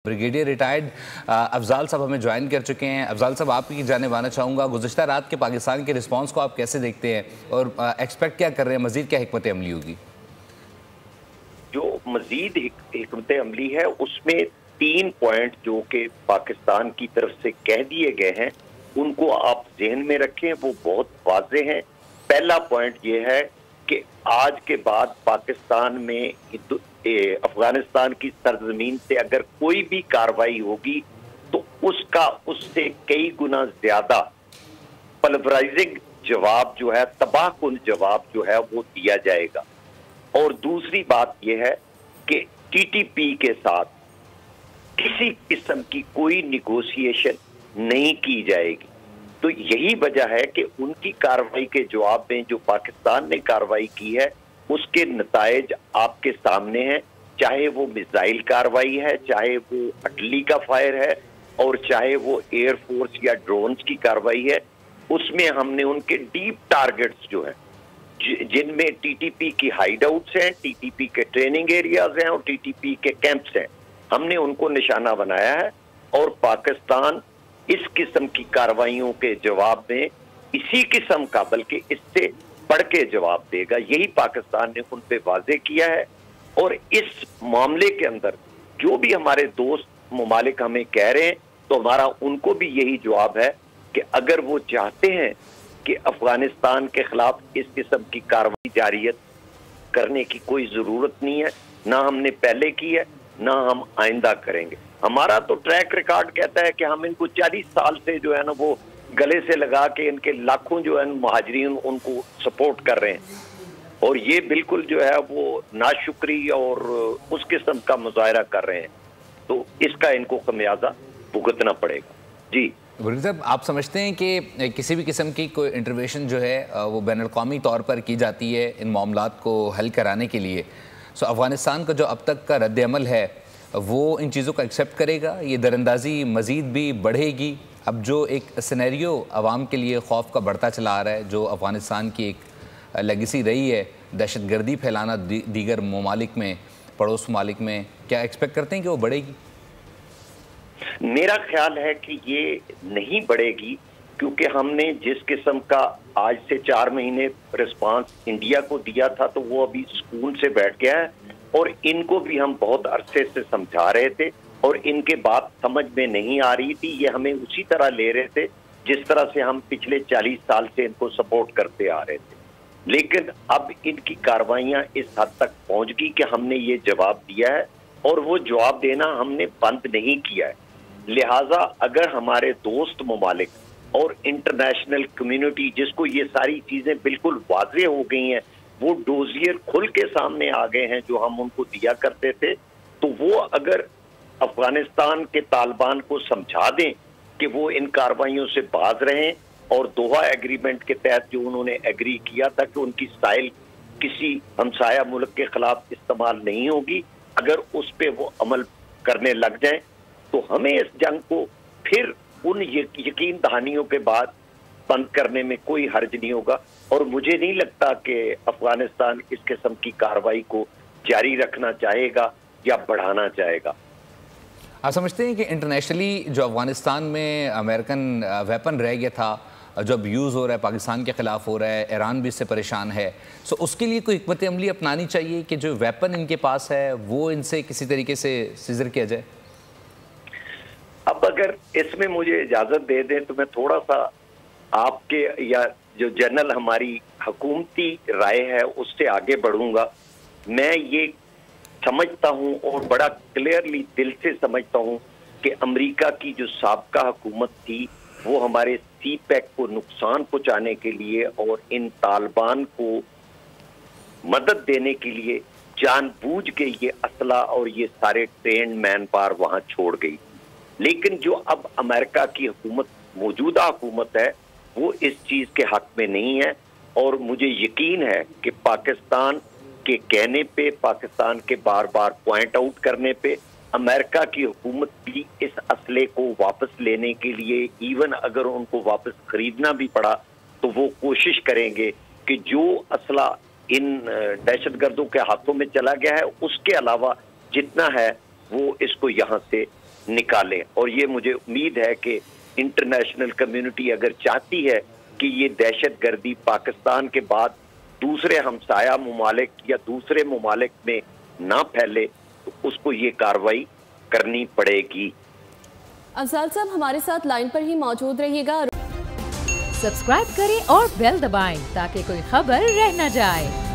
Brigadier retired Afzal साहब हमें join कर चुके हैं। अफजाल साहब, आपकी जानिब चाहूँगा, गुज़िश्ता रात के पाकिस्तान के रिस्पांस को आप कैसे देखते हैं और एक्सपेक्ट क्या कर रहे हैं, मज़ीद क्या हिकमत अमली होगी? जो मजीद हिकमत अमली है उसमें 3 पॉइंट जो कि पाकिस्तान की तरफ से कह दिए गए हैं उनको आप जहन में रखें, वो बहुत वाज़े हैं। पहला पॉइंट ये है कि आज के बाद पाकिस्तान में अफगानिस्तान की सरजमीन से अगर कोई भी कार्रवाई होगी तो उससे कई गुना ज्यादा पल्वराइजिंग जवाब जो है, तबाहकुन जवाब जो है वो दिया जाएगा। और दूसरी बात यह है कि टीटीपी के साथ किसी किस्म की कोई निगोशिएशन नहीं की जाएगी। तो यही वजह है कि उनकी कार्रवाई के जवाब में जो पाकिस्तान ने कार्रवाई की है उसके नतायज आपके सामने हैं, चाहे वो मिसाइल कार्रवाई है, चाहे वो अटली का फायर है और चाहे वो एयरफोर्स या ड्रोन्स की कार्रवाई है। उसमें हमने उनके डीप टारगेट्स जो है, जिनमें टीटीपी की हाइड आउट्स हैं, टीटीपी के ट्रेनिंग एरियाज हैं और टीटीपी के कैंप्स हैं, हमने उनको निशाना बनाया है। और पाकिस्तान इस किस्म की कार्रवाइयों के जवाब में इसी किस्म का बल्कि इससे बढ़ के जवाब देगा। यही पाकिस्तान ने उन पे वाजे किया है। और इस मामले के अंदर जो भी हमारे दोस्त मुमालिक हमें कह रहे हैं तो हमारा उनको भी यही जवाब है कि अगर वो चाहते हैं कि अफगानिस्तान के खिलाफ इस किस्म की कार्रवाई जारी करने की कोई जरूरत नहीं है, ना हमने पहले की है ना हम आइंदा करेंगे। हमारा तो ट्रैक रिकॉर्ड कहता है कि हम इनको 40 साल से जो है ना वो गले से लगा के इनके लाखों जो है मुहाजिरीन उनको सपोर्ट कर रहे हैं और ये बिल्कुल जो है वो नाशुक्री और उस किस्म का मुजाहरा कर रहे हैं, तो इसका इनको खमियाजा भुगतना पड़ेगा। जी साहब, आप समझते हैं कि किसी भी किस्म की कोई इंटरवेंशन जो है वो बैनुल-अक़वामी तौर पर की जाती है इन मामलात को हल कराने के लिए, सो अफ़गानिस्तान का जो अब तक का रद्द अमल है वो इन चीज़ों को एक्सेप्ट करेगा? ये दरअंदाज़ी मज़ीद भी बढ़ेगी? अब जो एक सिनेरियो आवाम के लिए खौफ का बढ़ता चला आ रहा है, जो अफ़गानिस्तान की एक लेगेसी रही है, दहशतगर्दी फैलाना दीगर ममालिक में, पड़ोस ममालिक में, क्या एक्सपेक्ट करते हैं कि वो बढ़ेगी? मेरा ख्याल है कि ये नहीं बढ़ेगी, क्योंकि हमने जिस किस्म का आज से 4 महीने रिस्पांस इंडिया को दिया था तो वो अभी सुकून से बैठ गया है। और इनको भी हम बहुत अरसे से समझा रहे थे और इनके बात समझ में नहीं आ रही थी। ये हमें उसी तरह ले रहे थे जिस तरह से हम पिछले 40 साल से इनको सपोर्ट करते आ रहे थे। लेकिन अब इनकी कार्रवाइयां इस हद तक पहुंच गई कि हमने ये जवाब दिया है और वो जवाब देना हमने बंद नहीं किया है। लिहाजा अगर हमारे दोस्त ममालिक और इंटरनेशनल कम्युनिटी, जिसको ये सारी चीजें बिल्कुल वाज़ेह हो गई हैं, वो डोजियर खुल के सामने आ गए हैं जो हम उनको दिया करते थे, तो वो अगर अफगानिस्तान के तालिबान को समझा दें कि वो इन कार्रवाइयों से बाज रहें और दोहा एग्रीमेंट के तहत जो उन्होंने एग्री किया था कि उनकी साइल किसी हमसाया मुल्क के खिलाफ इस्तेमाल नहीं होगी, अगर उस पर वो अमल करने लग जाएं तो हमें इस जंग को फिर उन यकीन दहानियों के बाद बंद करने में कोई हर्ज नहीं होगा। और मुझे नहीं लगता कि अफगानिस्तान इस किस्म की कार्रवाई को जारी रखना चाहेगा या बढ़ाना चाहेगा। आप समझते हैं कि इंटरनेशनली जो अफगानिस्तान में अमेरिकन वेपन रह गया था, जो अब यूज़ हो रहा है, पाकिस्तान के ख़िलाफ़ हो रहा है, ईरान भी इससे परेशान है, सो उसके लिए कोई हिकमत अमली अपनानी चाहिए कि जो वेपन इनके पास है वो इनसे किसी तरीके से सीजर किया जाए? अब अगर इसमें मुझे इजाज़त दे दें तो मैं थोड़ा सा आपके या जो जनरल हमारी हुकूमती राय है उससे आगे बढ़ूंगा। मैं ये समझता हूं और बड़ा क्लियरली दिल से समझता हूं कि अमेरिका की जो साबका हुकूमत थी वो हमारे सी पैक को नुकसान पहुंचाने के लिए और इन तालिबान को मदद देने के लिए जानबूझ के ये असला और ये सारे ट्रेंड मैन पावर वहां छोड़ गई। लेकिन जो अब अमेरिका की हुकूमत, मौजूदा हुकूमत है, वो इस चीज के हक में नहीं है। और मुझे यकीन है कि पाकिस्तान के कहने पे, पाकिस्तान के बार बार पॉइंट आउट करने पे अमेरिका की हुकूमत भी इस असले को वापस लेने के लिए, इवन अगर उनको वापस खरीदना भी पड़ा तो वो कोशिश करेंगे कि जो असला इन दहशतगर्दों के हाथों में चला गया है उसके अलावा जितना है वो इसको यहाँ से निकालें। और ये मुझे उम्मीद है कि इंटरनेशनल कम्युनिटी अगर चाहती है कि ये दहशतगर्दी पाकिस्तान के बाद दूसरे हमसाया मुमालिक या दूसरे मुमालिक में ना फैले, तो उसको ये कार्रवाई करनी पड़ेगी। अफजाल साहब हमारे साथ लाइन पर ही मौजूद रहिएगा। सब्सक्राइब करें और बेल दबाएं ताकि कोई खबर रह न जाए।